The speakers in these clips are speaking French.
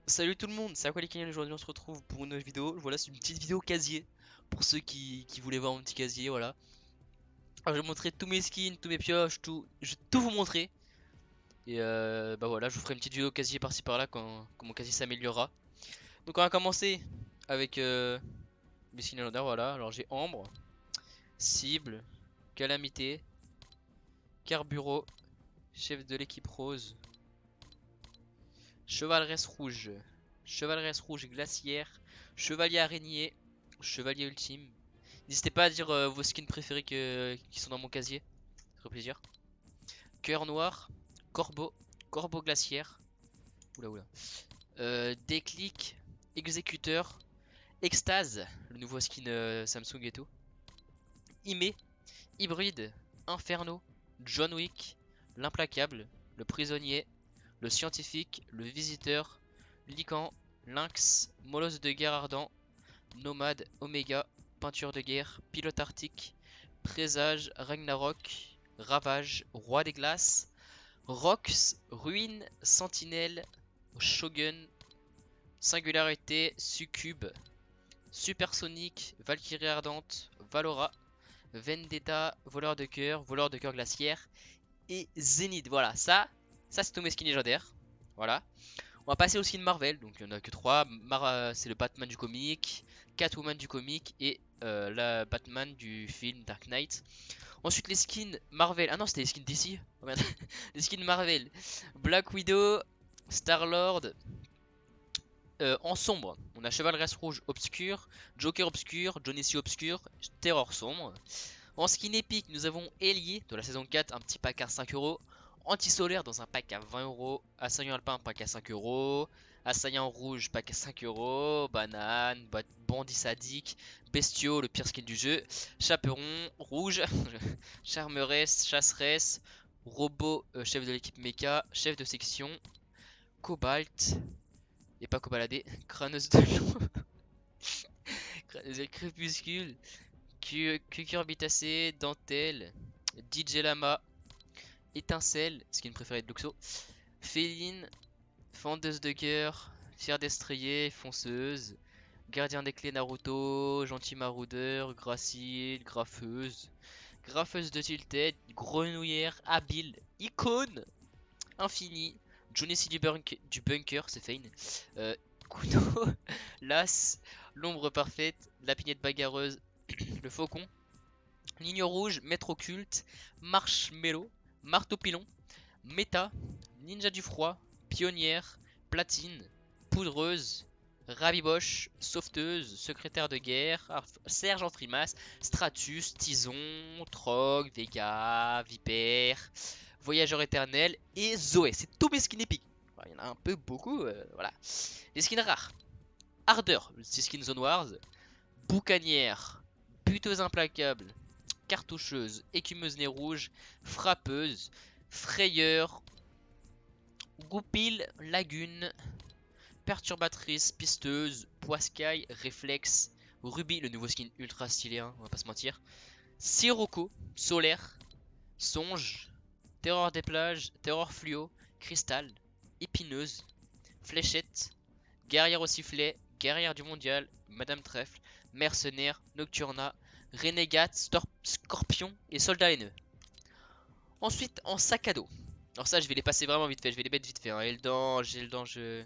Salut tout le monde, c'est Aqualicanyon. Aujourd'hui on se retrouve pour une nouvelle vidéo. Voilà, c'est une petite vidéo casier pour ceux qui voulaient voir mon petit casier. Voilà. Alors, je vais montrer tous mes skins, tous mes pioches, tout. Je vais tout vous montrer. Et bah voilà, je vous ferai une petite vidéo casier par-ci par-là quand mon casier s'améliorera. Donc on va commencer avec mes skins légendaires. Voilà, alors j'ai Ambre, Cible, Calamité, Carburo, Chef de l'équipe Rose, Chevaleresse Rouge, Chevaleresse Rouge Glaciaire, Chevalier Araignée, Chevalier Ultime. N'hésitez pas à dire vos skins préférés qui sont dans mon casier. Ça ferait plaisir. Cœur noir, corbeau, corbeau glaciaire. Oula oula. Déclic, exécuteur, extase, le nouveau skin Samsung et tout. Imé, hybride, inferno, John Wick, l'implacable, le prisonnier, le scientifique, le visiteur, Lycan, lynx, molosse de guerre ardent, nomade, oméga, peinture de guerre, pilote arctique, présage, Ragnarok, ravage, roi des glaces, Rox, ruine, sentinelle, shogun, singularité, succube, supersonique, valkyrie ardente, valora, vendetta, voleur de cœur glaciaire et zénith. Voilà, ça c'est tous mes skins légendaires. Voilà. On va passer aux skins Marvel, donc il n'y en a que 3. C'est le Batman du comic, Catwoman du comic et la Batman du film Dark Knight. Ensuite les skins Marvel, ah non c'était les skins DC. Oh, merde. Les skins Marvel, Black Widow, Star-Lord, en sombre, on a Chevaleresse Rouge obscur, Joker obscur, Johnny C obscur, Terror sombre. En skin épique, nous avons Ailier de la saison 4, un petit pack à 5 euros. Anti-solaire dans un pack à 20 euros. Assaillant alpin, pack à 5 euros. Assaillant rouge, pack à 5 euros. Banane, bandit sadique. Bestiaux, le pire skin du jeu. Chaperon, rouge. Charmeresse, chasseresse. Robot, chef de l'équipe mecha. Chef de section. Cobalt. Et pas cobaladé. Crâneuse de loup. Crépuscule. Cucurbitacée, dentelle. DJ Lama. Étincelle, skin préféré de Luxo. Féline, fendeuse de cœur, fière destrier, fonceuse, gardien des clés Naruto, gentil maraudeur, gracile, graffeuse, graffeuse de tilted, grenouillère, habile, icône, infini, Jonesy du bunker, c'est Fane, couteau, las, l'ombre parfaite, lapinette bagarreuse, le faucon, ligne rouge, maître occulte, marshmallow, marteau pilon, méta, ninja du froid, pionnière, platine, poudreuse, rabiboche, sauveteuse, secrétaire de guerre, sergent frimas, stratus, tison, trog, vega, vipère, voyageur éternel et Zoé. C'est tous mes skins épiques. Il y en a un peu beaucoup, voilà. Les skins rares. Ardeur, c'est skin Zone Wars. Boucanière, buteuse implacable, cartoucheuse, écumeuse nez rouge, frappeuse, frayeur, goupille, lagune, perturbatrice, pisteuse, poiscaille, réflexe, rubis, le nouveau skin ultra stylé, hein, on va pas se mentir, sirocco, solaire, songe, terreur des plages, terreur fluo, cristal, épineuse, fléchette, guerrière au sifflet, guerrière du mondial, madame trèfle, mercenaire, nocturna, renégate, scorpion et soldat haineux. Ensuite, en sac à dos. Alors ça, je vais les passer vraiment vite fait. Je vais les mettre vite fait. Hein. Eldan, je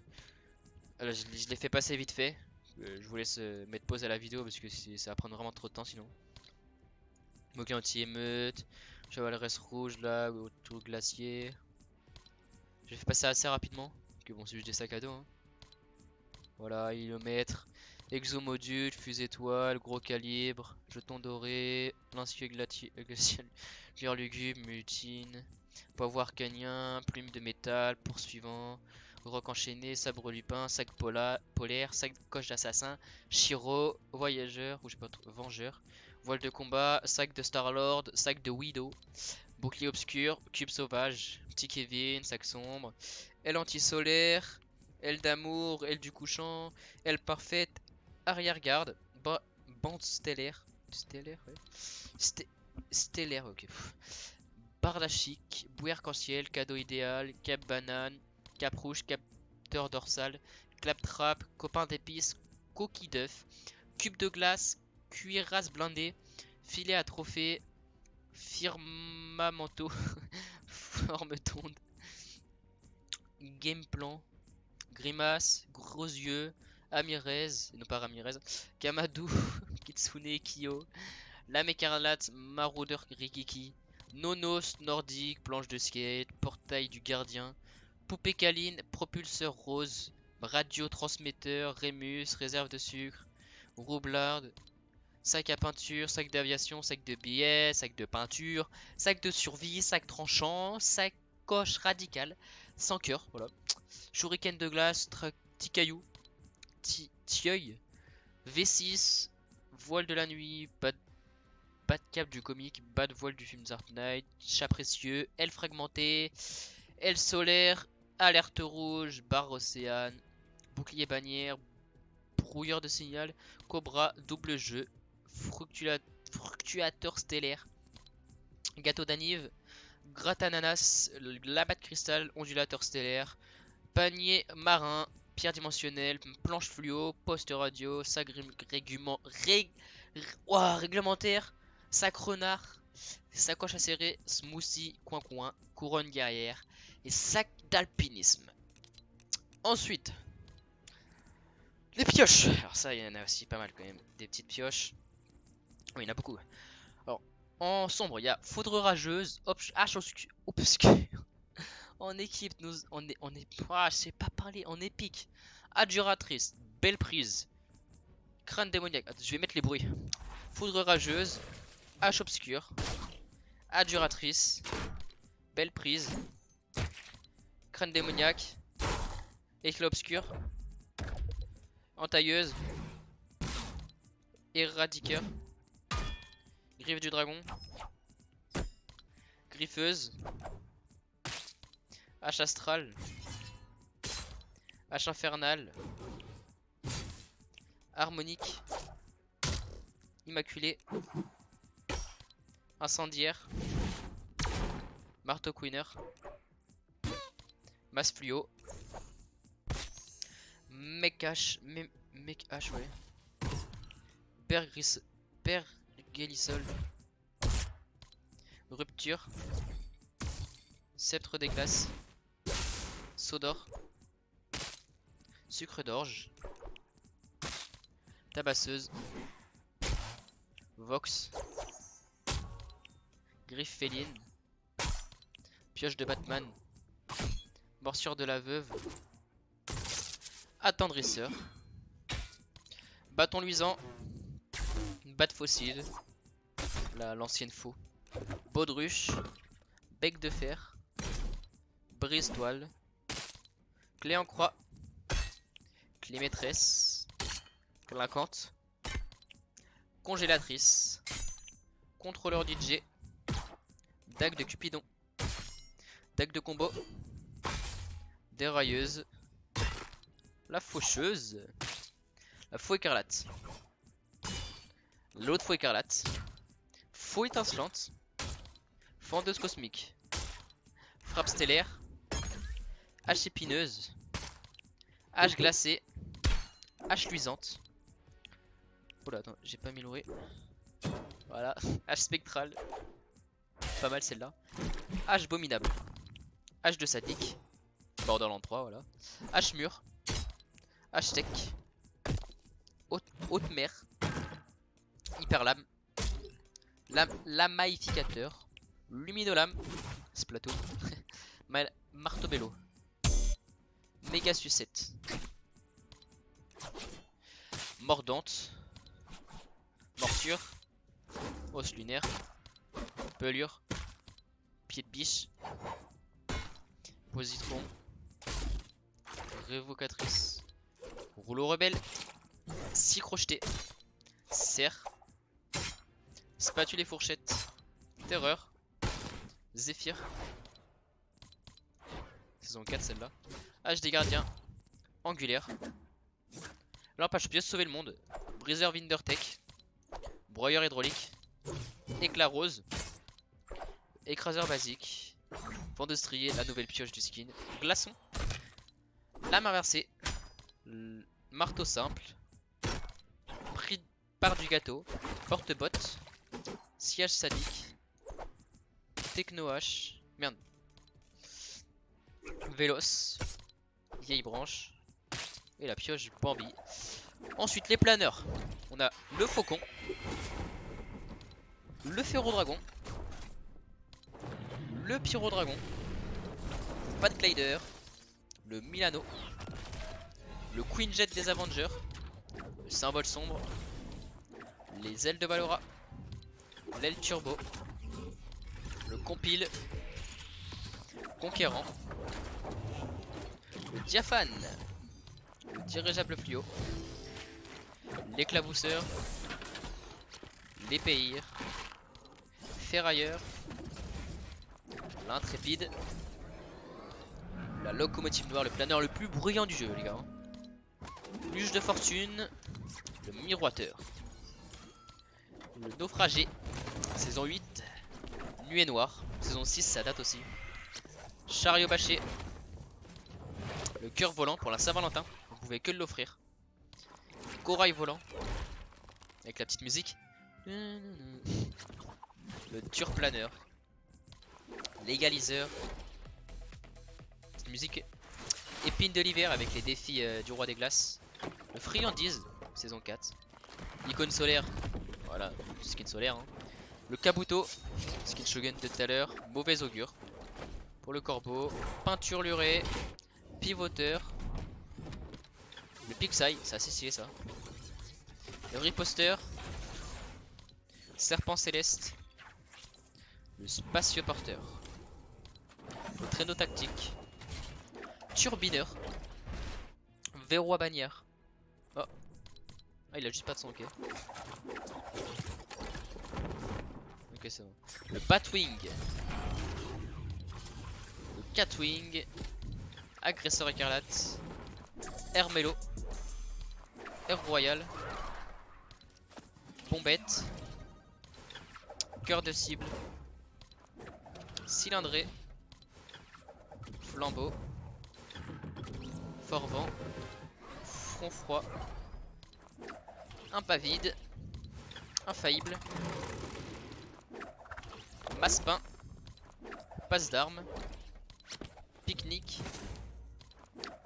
les fais passer vite fait. Je vous laisse mettre pause à la vidéo parce que ça va prendre vraiment trop de temps sinon. Moquet anti-émeute. Chevaleresse rouge là, autour glacier. Je les fais passer assez rapidement. Parce que bon, c'est juste des sacs à dos. Hein. Voilà, ilomètre. Exomodule, fusée étoile, gros calibre, jeton doré, lancieux glacial, cuir lugubre, mutine, poivre canien, plume de métal, poursuivant, roc enchaîné, sabre lupin, sac polaire, sac coche d'assassin, Shiro, voyageur, ou je sais pas trop, vengeur, voile de combat, sac de Star-Lord, sac de Widow, bouclier obscur, cube sauvage, petit Kevin, sac sombre, aile anti-solaire, aile d'amour, aile du couchant, aile parfaite, arrière-garde, bande stellaire, stellaire, ouais. Stellaire, ok. Barda chic, bouée arc-en-ciel, cadeau idéal, cap banane, cap rouge, capteur dorsal, claptrap, copain d'épices, coquille d'œuf, cube de glace, cuirasse blindée, filet à trophée, firmamento, forme tonde, game plan, grimace, gros yeux, Amirez, non pas Ramirez, Kamadou, Kitsune, Kyo, Lame écarlate, maraudeur Rikiki, Nonos, nordique, planche de skate, portail du gardien, poupée câline, propulseur rose, radiotransmetteur, Rémus, réserve de sucre, roublard, sac à peinture, sac d'aviation, sac de billets, sac de peinture, sac de survie, sac tranchant, sacoche radicale, sans cœur, voilà. Shuriken de glace, petit caillou, tilleul, V6, voile de la nuit, bas de cap du comique, bas de voile du film Dark Knight, chat précieux, aile fragmentée, aile solaire, alerte rouge, barre océane, bouclier bannière, brouilleur de signal, cobra, double jeu, fructuateur stellaire, gâteau d'anive, gratte ananas, labat de cristal, ondulateur stellaire, panier marin, pierre dimensionnelle, planche fluo, poste radio, sac réglementaire, sac renard, sacoche à serrer, smoothie, coin-coin, couronne guerrière et sac d'alpinisme. Ensuite, les pioches. Alors ça, il y en a aussi pas mal quand même. Des petites pioches. Oui, il y en a beaucoup. Alors, en sombre, il y a foudre rageuse, hache obscure. En équipe, on est, je sais pas parler. En épique, adjuratrice, belle prise, crâne démoniaque. Attends, je vais mettre les bruits. Foudre rageuse, hache obscure, adjuratrice, belle prise, crâne démoniaque, éclat obscur, entailleuse, éradiqueur, griffe du dragon, griffeuse, hache astrale, hache infernale, harmonique, immaculé, incendiaire, marteau queener, masse fluo, mec hache, ouais, pergélisol, rupture, sceptre des glaces, seau d'or, sucre d'orge, tabasseuse, vox, griffe féline, pioche de Batman, morsure de la veuve, attendrisseur, bâton luisant, batte fossile, l'ancienne faux, baudruche, bec de fer, brise-toile, clé en croix, clé maîtresse, clinquante, congélatrice, contrôleur DJ, dague de Cupidon, dague de combo, dérailleuse, la faucheuse, la faux écarlate, l'autre faux écarlate, faux étincelante, fendeuse cosmique, frappe stellaire, hache épineuse, hache glacée, hache luisante. Oh là, attends, j'ai pas mis l'oré. Voilà, hache spectrale. Pas mal celle-là. Hache abominable. Hache de sadique. Borderland 3, voilà. Hache mur. Hache tech. Haute mer. Hyper lame. Lamaïficateur. Luminolame. Splatoon. Marteau bello. Méga sucette. Mordante. Morsure. Os lunaire. Pelure. Pied de biche. Positron. Révocatrice. Rouleau rebelle. Scie crochetée. Serre. Spatule et fourchette. Terreur. Zéphyr. Saison 4 celle-là. Hache des gardiens. Angulaire. Lampe à pièce sauver le monde. Briseur Windertech. Broyeur hydraulique. Éclat rose. Écraseur basique. Vent de strier, la nouvelle pioche du skin. Glaçon. Lame inversée. Marteau simple. Prix part du gâteau. Porte-botte. Sillage sadique. Techno H. Merde. Véloce. Vieille branche. Et la pioche Bambi. Ensuite les planeurs. On a le faucon. Le ferro-dragon. Le pyro-dragon. Pat Glider. Le Milano. Le Queen Jet des Avengers. Le symbole sombre. Les ailes de Valora. L'aile turbo. Le compile. Conquérant. Le diaphane. Le dirigeable fluo. L'éclabousseur. L'épéir. Ferrailleur. L'intrépide. La locomotive noire, le planeur le plus bruyant du jeu, les gars. Luge de fortune. Le miroiteur. Le naufragé. Saison 8. Nuée noire. Saison 6, ça date aussi. Chariot bâché. Le cœur volant pour la Saint-Valentin. Vous pouvez que l'offrir. Corail volant. Avec la petite musique. Le turplaneur. L'égaliseur. Petite musique. Épine de l'hiver avec les défis du roi des glaces. Le friandise. Saison 4. Icône solaire. Voilà, skin solaire. Hein. Le kabuto. Skin shogun de tout à l'heure. Mauvais augure. Pour le corbeau. Peinture lurée. Pivoteur. Le Pixai, c'est assez stylé ça. Le riposteur. Serpent céleste. Le spatioporteur. Le traîneau tactique. Turbineur. Verrou à bannière. Oh. Ah, il a juste pas de son, ok. Ok, c'est bon. Le Batwing. Le Catwing. Agresseur écarlate. Hermelo. Air Royal. Bombette. Cœur de cible. Cylindré. Flambeau. Fort vent. Front froid. Impavide. Infaillible. Massepain. Passe d'armes. Pique-nique.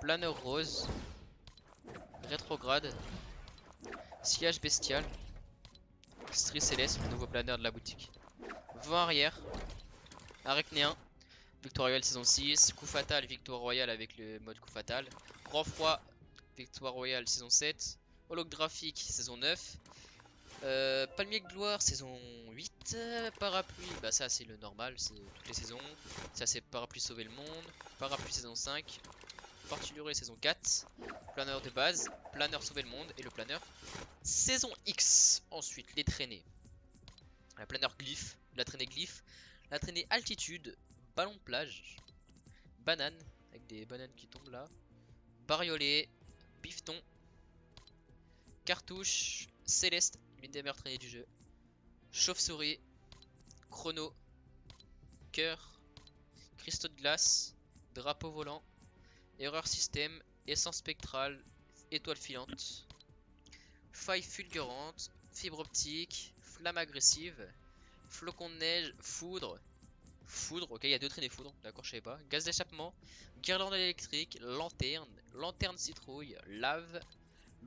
Planeur rose. Rétrograde. Sillage bestial. Strie céleste, le nouveau planeur de la boutique. Vent arrière. Arachnéen. Victoire royale saison 6. Coup fatal, victoire royale avec le mode coup fatal. Grand froid. Victoire royale saison 7. Holographique saison 9. Palmier de gloire saison 8. Parapluie, bah ça c'est le normal, c'est toutes les saisons. Ça c'est parapluie sauver le monde. Parapluie saison 5. Fortuluré saison 4. Planeur de base. Planeur sauver le monde. Et le planeur saison X. Ensuite les traînées. La planeur glyphe. La traînée glyphe. La traînée altitude. Ballon de plage. Banane. Avec des bananes qui tombent là. Bariolé. Bifton. Cartouche. Céleste. L'une des meilleures traînées du jeu. Chauve-souris. Chrono. Cœur. Cristaux de glace. Drapeau volant. Erreur système. Essence spectrale. Étoile filante. Faille fulgurante. Fibre optique. Flamme agressive. Flocon de neige. Foudre. Foudre, ok, il y a deux traînées foudre, d'accord, je savais pas. Gaz d'échappement. Guirlande électrique. Lanterne. Lanterne citrouille. Lave.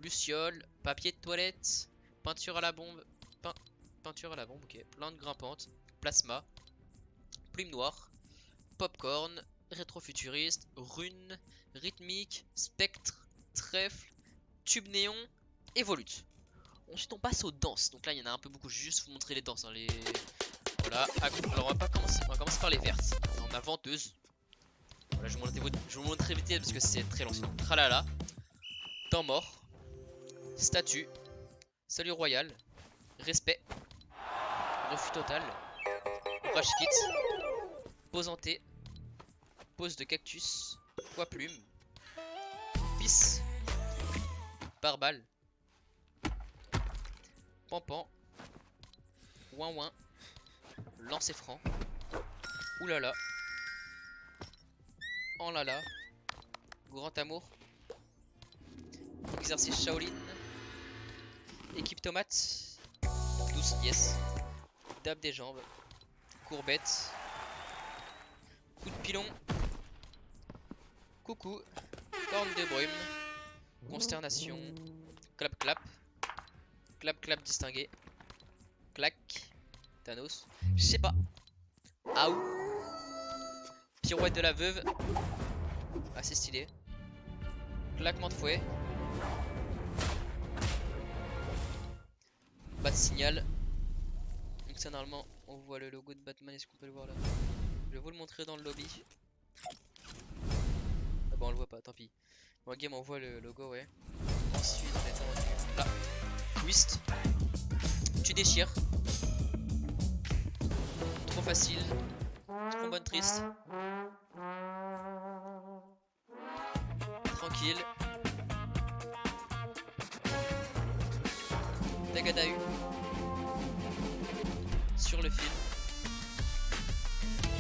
Luciole. Papier de toilette. Peinture à la bombe. Peinture à la bombe, ok. Plante grimpante. Plasma. Plume noire. Popcorn. Rétrofuturiste. Rune. Rythmique. Spectre. Trèfle. Tube néon. Et volute. Ensuite on passe aux danses. Donc là il y en a un peu beaucoup. Je vais juste vous montrer les danses. Hein, les... Voilà. Alors on va commencer par les vertes. On a venteuse. Voilà, je vous montrer vite parce que c'est très long sinon. Tralala. Temps mort. Statue. Salut royal. Respect. Refus total. Rage kit. Posanté. Pose de cactus. Poids plume. Pisse. Barbale. Pampan. Ouin ouin. Lancer franc. Oulala. En lala. Grand amour. Exercice Shaolin. Équipe tomate. Douce, yes. Dab des jambes. Courbette. Coup de pilon. Coucou. Corne de brume. Consternation. Clap clap. Clap clap distingué. Clac. Thanos. Je sais pas. Aou. Pirouette de la veuve. Assez stylé. Claquement de fouet. Bat signal. Donc ça normalement on voit le logo de Batman. Est-ce qu'on peut le voir là? Je vais vous le montrer dans le lobby. Ah bah on le voit pas, tant pis. Bon game on voit le logo, ouais. Ensuite on est rendu là. Twist. Tu déchires. Trop facile. Trombone triste. Tranquille. Dagadahu. Sur le fil.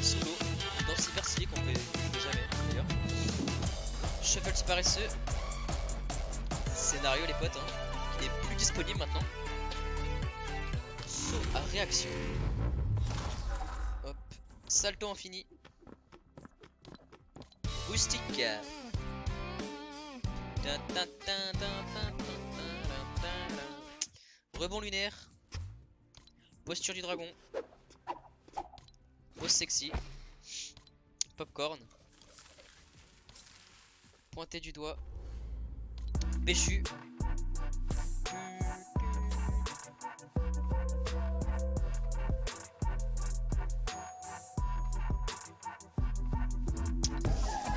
Solo. Dans Cyber Stylé qu'on fait jamais d'ailleurs. Shuffle si paresseux. Scénario les potes hein. Il est plus disponible maintenant. Saut à réaction. Hop. Salto infini. Rustique. Rebond lunaire. Posture du dragon. Pose sexy. Popcorn. Pointé du doigt. Péchu.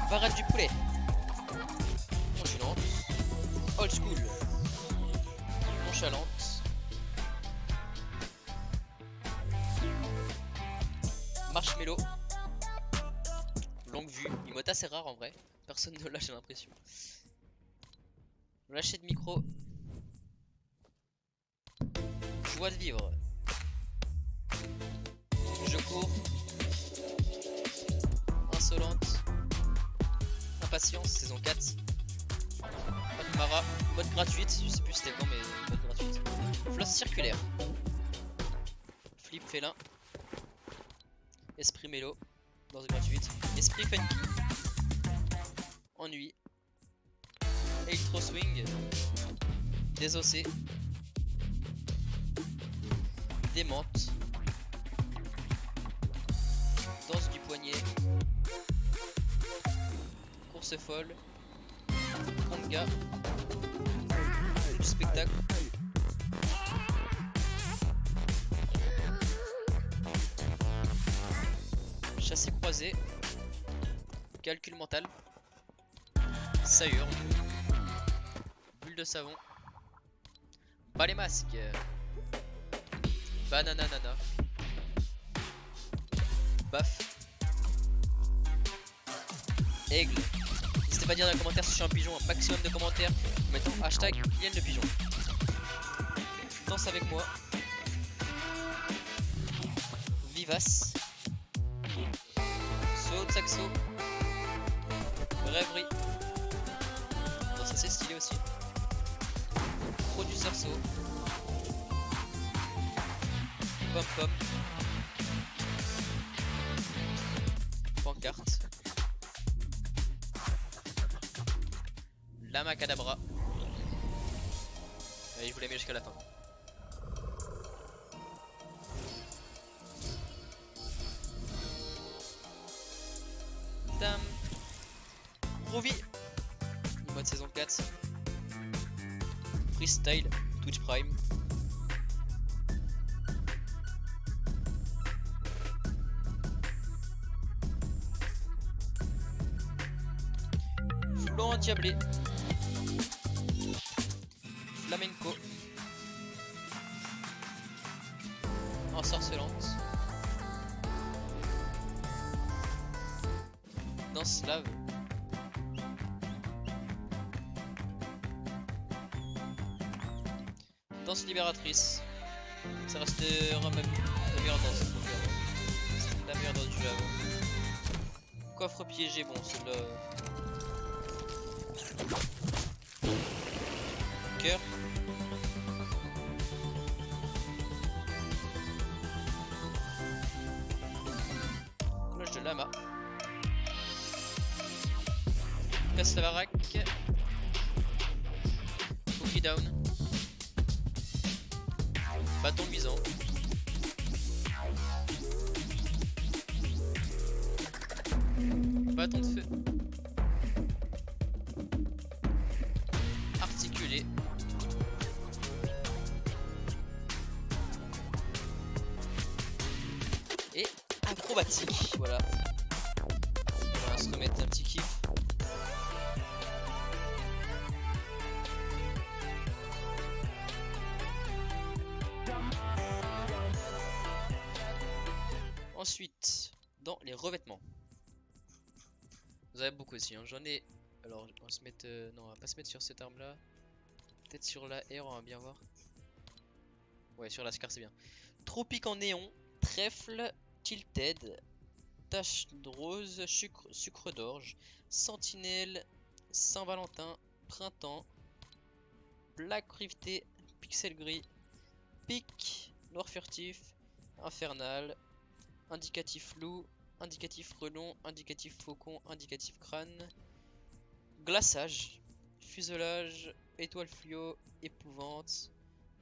Parade du poulet. Ondulante. Old school. Nonchalante. Marshmello. Longue vue. Une mode assez rare en vrai. Personne ne l'a, j'ai l'impression. Lâcher de micro. Joie de vivre. Je cours. Insolente. Impatience, saison 4. Mara, mode gratuite, je sais plus c'était quand mais mode gratuite. Flosse circulaire. Flip félin. Esprit mélo, danse gratuite. Esprit funky. Ennui. Electro swing. Désossé. Démente. Danse du poignet. Course folle. Conga. Du spectacle. Chassé croisé. Calcul mental. Ça hurle. Bulle de savon. Balai masque. Banana nana. Baf. Aigle. N'hésitez pas à dire dans les commentaires si je suis un pigeon, un maximum de commentaires. Mettons hashtag Kylian le pigeon. Danse avec moi. Vivace. Saut de saxo. Rêverie. Bon, ça c'est stylé aussi. Producer saut. Pom pom. Pancarte. Lama cadabra. Et je vous l'ai mis jusqu'à la fin. Tam. Groovy. Mode saison 4. Freestyle. Twitch Prime. Florent Diablé. Flamenco. Ensorcelante. Danse slave. Danse libératrice. Ça restera même la meilleure danse. C'est la meilleure danse du jeu avant. Coffre piégé, bon celle-là. cœur. Cloche de lama. Casse la baraque. Cookie down. Bâton luisant. Bâton de feu. Articulé. Et acrobatique. Voilà. On va se remettre un petit kiff. Ensuite, dans les revêtements. Vous avez beaucoup aussi, hein. J'en ai. Alors, on va se mettre. Non, on va pas se mettre sur cette arme là. Peut-être sur la R, on va bien voir. Ouais, sur la Scar, c'est bien. Tropique en néon, trèfle, tilted, tache de rose, sucre d'orge, sentinelle, Saint-Valentin, printemps, black riveté, pixel gris, pic, noir furtif, infernal, indicatif loup, indicatif relon, indicatif faucon, indicatif crâne, glaçage, fuselage, étoile fluo, épouvante,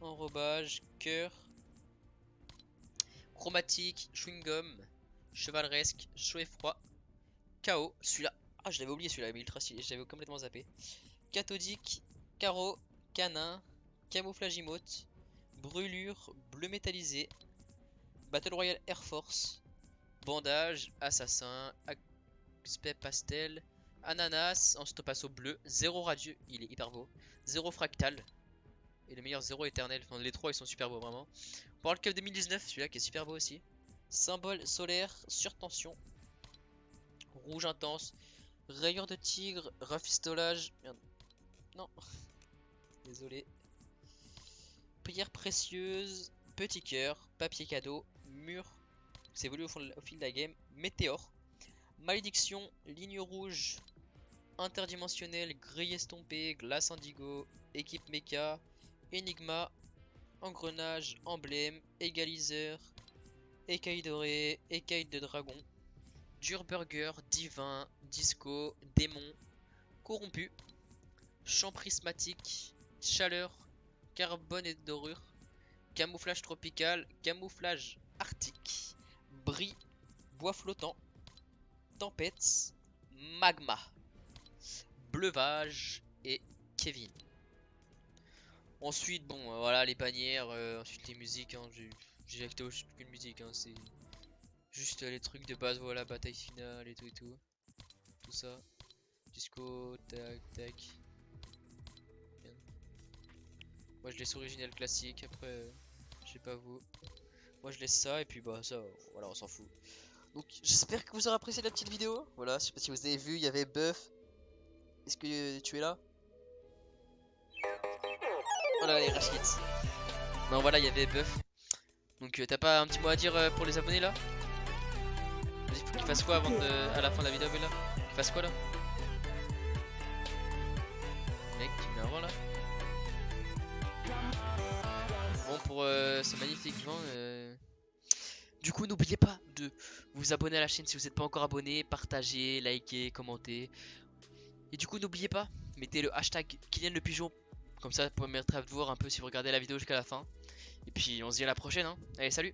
enrobage, cœur, chromatique, chewing-gum, chevaleresque, chaud et froid, chaos, celui-là, ah je l'avais oublié celui-là, mais ultra stylé, je l'avais complètement zappé, cathodique, carreau, canin, camouflage emote, brûlure, bleu métallisé, Battle Royale Air Force, bandage, assassin, aspect pastel, ananas, ensuite on passe au bleu, 0 radieux, il est hyper beau, 0 fractal, et le meilleur 0 éternel, enfin les trois ils sont super beaux vraiment. Pour le Cup 2019, celui-là qui est super beau aussi, symbole solaire, surtension, rouge intense, rayure de tigre, rafistolage, merde, non, désolé, prière précieuse, petit cœur, papier cadeau, mur, c'est évolué au fil de la game, météore, malédiction, ligne rouge, interdimensionnel, grille estompée, glace indigo, équipe mecha, énigma, engrenage, emblème, égaliseur, écaille dorée, écaille de dragon, dur burger, divin, disco, démon, corrompu, champ prismatique, chaleur, carbone et dorure, camouflage tropical, camouflage arctique, bris, bois flottant, tempête, magma, bleuvage et Kevin. Ensuite, bon, voilà les bannières, ensuite les musiques, hein, j'ai acté aucune musique, hein, c'est juste les trucs de base, voilà, bataille finale et tout, tout ça. Disco, tac, tac. Bien. Moi je laisse original classique, après, je sais pas vous. Moi je laisse ça, et puis bah ça, voilà, on s'en fout. Donc j'espère que vous aurez apprécié la petite vidéo, voilà, je sais pas si vous avez vu, il y avait Buff. Est-ce que tu es là? Voilà les Rashkids. Non voilà il y avait Buff. Donc t'as pas un petit mot à dire pour les abonnés là? Vas-y faut qu'il fasse quoi avant à la fin de la vidéo là? Qu'il fasse quoi là? Mec tu me avant là? Bon pour ce magnifique vent du coup n'oubliez pas de vous abonner à la chaîne si vous n'êtes pas encore abonné, partager, liker, commenter. Et du coup n'oubliez pas, mettez le hashtag Kylian le pigeon. Comme ça, vous permettra de voir un peu si vous regardez la vidéo jusqu'à la fin. Et puis on se dit à la prochaine, hein. Allez, salut!